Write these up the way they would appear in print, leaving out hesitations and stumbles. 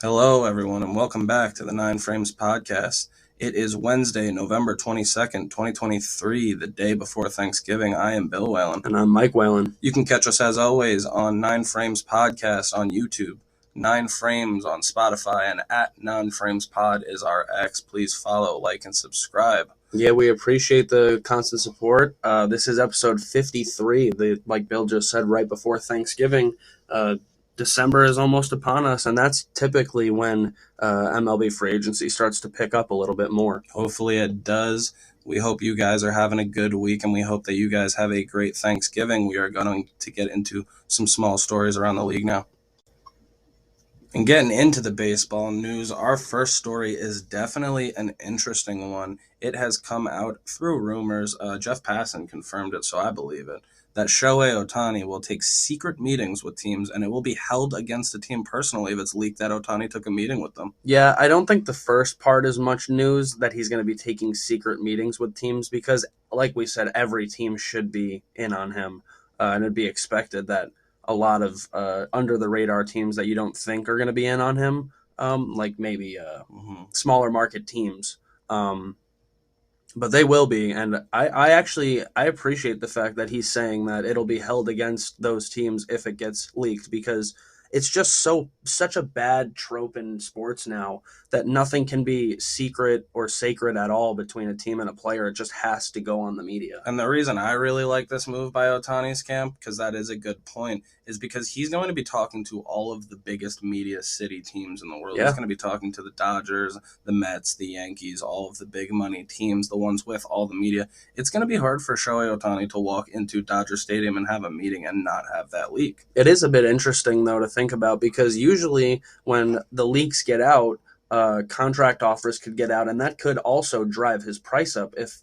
Hello, everyone, and welcome back to the Nine Frames podcast. It is Wednesday, November 22nd, 2023, the day before Thanksgiving. I am Bill Whalen. And I'm Mike Whalen. You can catch us, as always, on Nine Frames Podcast on YouTube, Nine Frames on Spotify, and at Nine Frames Pod is our X. Please follow, like, and subscribe. Yeah, we appreciate the constant support. This is episode 53, like Bill just said, right before Thanksgiving. December is almost upon us, and that's typically when MLB free agency starts to pick up a little bit more. Hopefully it does. We hope you guys are having a good week, and we hope that you guys have a great Thanksgiving. We are going to get into some small stories around the league now. And getting into the baseball news, our first story is definitely an interesting one. It has come out through rumors. Jeff Passan confirmed it, so I believe it, that Shohei Ohtani will take secret meetings with teams, and it will be held against a team personally if it's leaked that Ohtani took a meeting with them. Yeah, I don't think the first part is much news that he's going to be taking secret meetings with teams because, like we said, every team should be in on him, and it'd be expected that a lot of under-the-radar teams that you don't think are going to be in on him, like maybe smaller market teams, but they will be. And I appreciate the fact that he's saying that it'll be held against those teams if it gets leaked, because it's just such a bad trope in sports now that nothing can be secret or sacred at all between a team and a player. It just has to go on the media. And the reason I really like this move by Ohtani's camp, because that is a good point, is because he's going to be talking to all of the biggest media city teams in the world. Yeah. He's going to be talking to the Dodgers, the Mets, the Yankees, all of the big money teams, the ones with all the media. It's going to be hard for Shohei Ohtani to walk into Dodger Stadium and have a meeting and not have that leak. It is a bit interesting, though, to think about, because usually when the leaks get out, contract offers could get out, and that could also drive his price up. If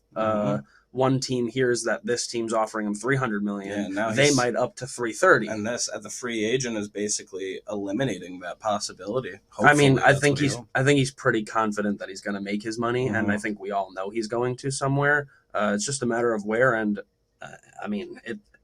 one team hears that this team's offering him $300 million, they might up to $330. And this, at the free agent, is basically eliminating that possibility. Hopefully, I think he's pretty confident that he's going to make his money, and I think we all know he's going to somewhere. It's just a matter of where, and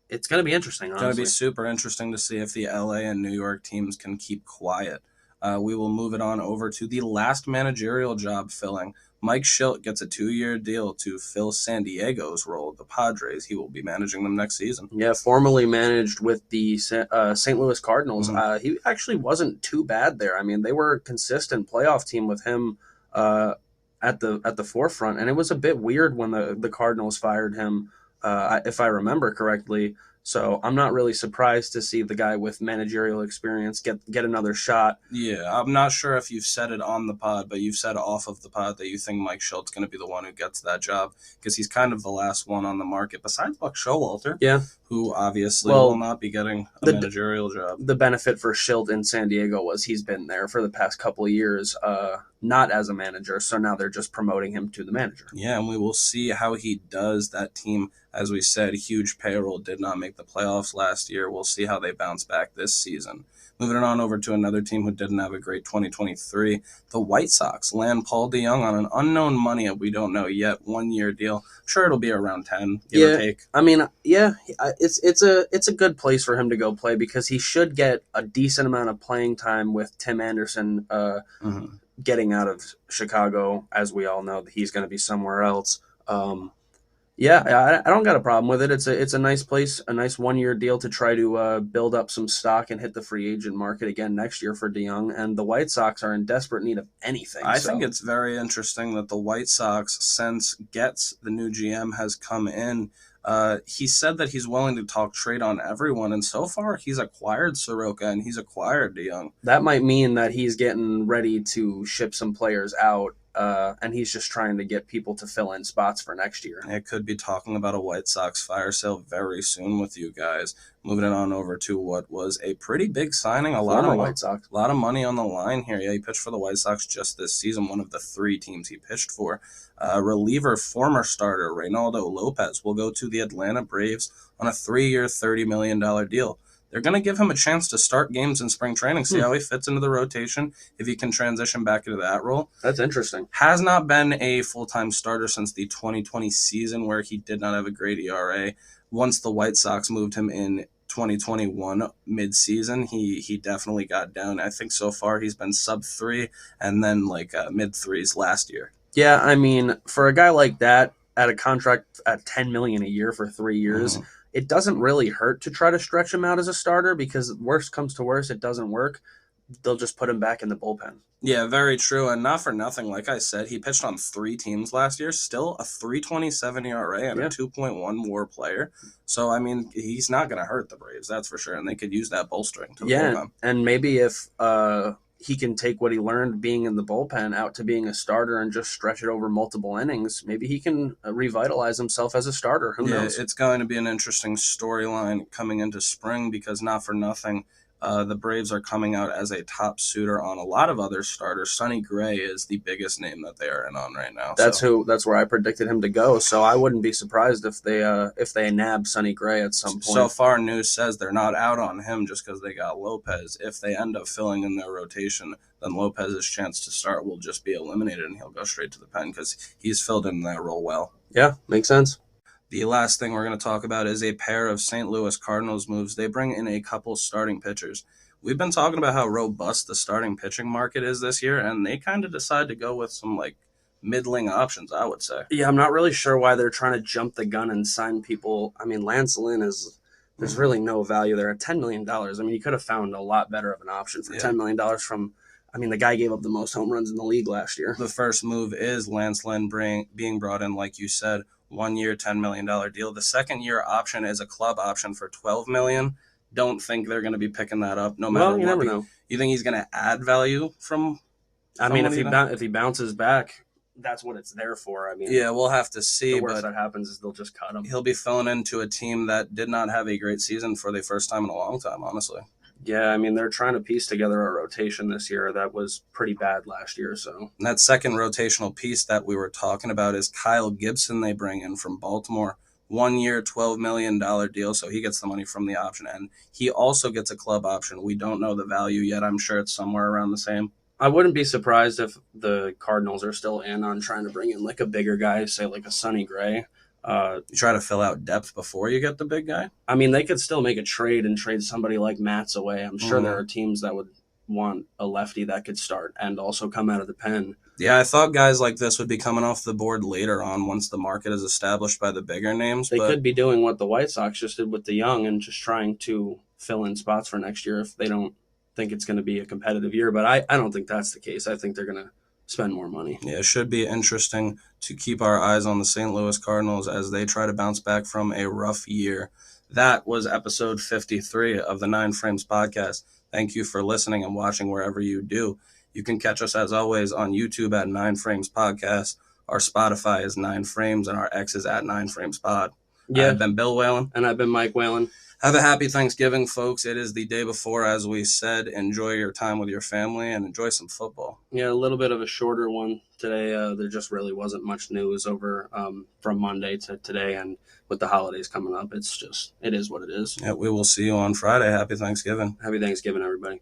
it's going to be interesting. It's going to be super interesting to see if the LA and New York teams can keep quiet. We will move it on over to the last managerial job filling. Mike Shildt gets a 2-year deal to fill San Diego's role. The Padres, he will be managing them next season. Yeah, formerly managed with the St. Louis Cardinals. He actually wasn't too bad there. I mean, they were a consistent playoff team with him at the forefront, and it was a bit weird when the Cardinals fired him, if I remember correctly. So I'm not really surprised to see the guy with managerial experience get another shot. Yeah, I'm not sure if you've said it on the pod, but you've said off of the pod that you think Mike Shilt's going to be the one who gets that job, because he's kind of the last one on the market besides Buck Showalter. Yeah, who obviously will not be getting a managerial job. The benefit for Shildt in San Diego was he's been there for the past couple of years, not as a manager, so now they're just promoting him to the manager. Yeah, and we will see how he does. That team, as we said, huge payroll, did not make the playoffs last year. We'll see how they bounce back this season. Moving it on over to another team who didn't have a great 2023, the White Sox land Paul DeJong on an unknown money, we don't know yet, 1-year deal. I'm sure it'll be around 10, give or take. I mean, yeah, it's a good place for him to go play, because he should get a decent amount of playing time with Tim Anderson getting out of Chicago. As we all know, he's going to be somewhere else. Yeah, I don't got a problem with it. It's a nice place, a nice 1-year deal to try to build up some stock and hit the free agent market again next year for DeJong. And the White Sox are in desperate need of anything. I think it's very interesting that the White Sox, since Getz, the new GM, has come in, he said that he's willing to talk trade on everyone, and so far he's acquired Soroka and he's acquired DeJong. That might mean that he's getting ready to ship some players out. And he's just trying to get people to fill in spots for next year. It could be talking about a White Sox fire sale very soon with you guys. Moving it on over to what was a pretty big signing. A lot of money on the line here. Yeah, he pitched for the White Sox just this season, one of the 3 teams he pitched for. Reliever, former starter, Reynaldo Lopez, will go to the Atlanta Braves on a 3-year, $30 million deal. They're going to give him a chance to start games in spring training, see how he fits into the rotation, if he can transition back into that role. That's interesting. Has not been a full-time starter since the 2020 season, where he did not have a great ERA. Once the White Sox moved him in 2021 mid-season, he definitely got down. I think so far he's been sub 3 and then like mid 3s last year. Yeah, I mean, for a guy like that at a contract at 10 million a year for 3 years, Mhm. it doesn't really hurt to try to stretch him out as a starter because worst comes to worst, it doesn't work. They'll just put him back in the bullpen. Yeah, very true. And not for nothing, like I said, he pitched on 3 teams last year, still a 3.27 ERA and a Yeah. 2.1 WAR player. So I mean, he's not going to hurt the Braves, that's for sure. And they could use that bolstering to the Yeah, bullpen. and maybe if he can take what he learned being in the bullpen out to being a starter and just stretch it over multiple innings, maybe he can revitalize himself as a starter. Who Yeah, knows? it's going to be an interesting storyline coming into spring because not for nothing, the Braves are coming out as a top suitor on a lot of other starters. Sonny Gray is the biggest name that they are in on right now. That's where I predicted him to go. So I wouldn't be surprised if they nab Sonny Gray at some point. So far, news says they're not out on him just because they got Lopez. If they end up filling in their rotation, then Lopez's chance to start will just be eliminated and he'll go straight to the pen because he's filled in that role well. Yeah, makes sense. The last thing we're going to talk about is a pair of St. Louis Cardinals moves. They bring in a couple starting pitchers. We've been talking about how robust the starting pitching market is this year, and they kind of decide to go with some like middling options, I would say. Yeah, I'm not really sure why they're trying to jump the gun and sign people. I mean, Lance Lynn is there's really no value there at $10 million. I mean, you could have found a lot better of an option for $10 million from. I mean, the guy gave up the most home runs in the league last year. The first move is Lance Lynn being brought in, like you said, 1 year, $10 million deal. The second year option is a club option for $12 million. Don't think they're going to be picking that up no matter Well, what. you never know. You think he's going to add value from? I mean, what if he bounces back, that's what it's there for. I mean, Yeah, we'll have to see. the worst But that happens is they'll just cut him. he'll be filling into a team that did not have a great season for the first time in a long time, honestly. Yeah, I mean, they're trying to piece together a rotation this year that was pretty bad last year. So And that second rotational piece that we were talking about is Kyle Gibson. They bring in from Baltimore. 1 year, $12 million deal, so he gets the money from the option. And he also gets a club option. We don't know the value yet. I'm sure it's somewhere around the same. I wouldn't be surprised if the Cardinals are still in on trying to bring in like a bigger guy, say like a Sonny Gray. You try to fill out depth before you get the big guy. I mean, they could still make a trade and trade somebody like Matz away. I'm sure there are teams that would want a lefty that could start and also come out of the pen. Yeah, I thought guys like this would be coming off the board later on once the market is established by the bigger names. They could be doing what the White Sox just did with the young and just trying to fill in spots for next year if they don't think it's going to be a competitive year. But I don't think that's the case. I think they're going to spend more money. Yeah, it should be interesting to keep our eyes on the St. Louis Cardinals as they try to bounce back from a rough year. That was episode 53 of the 9 Frames podcast. Thank you for listening and watching wherever you do. You can catch us, as always, on YouTube at 9 Frames Podcast. Our Spotify is 9 Frames, and our X is at 9 Frames Pod. Yeah. I've been Bill Whalen. And I've been Mike Whalen. Have a happy Thanksgiving, folks. It is the day before, as we said. Enjoy your time with your family and enjoy some football. Yeah, a little bit of a shorter one today. There just really wasn't much news over from Monday to today, and with the holidays coming up, it is what it is. Yeah, we will see you on Friday. Happy Thanksgiving. Happy Thanksgiving, everybody.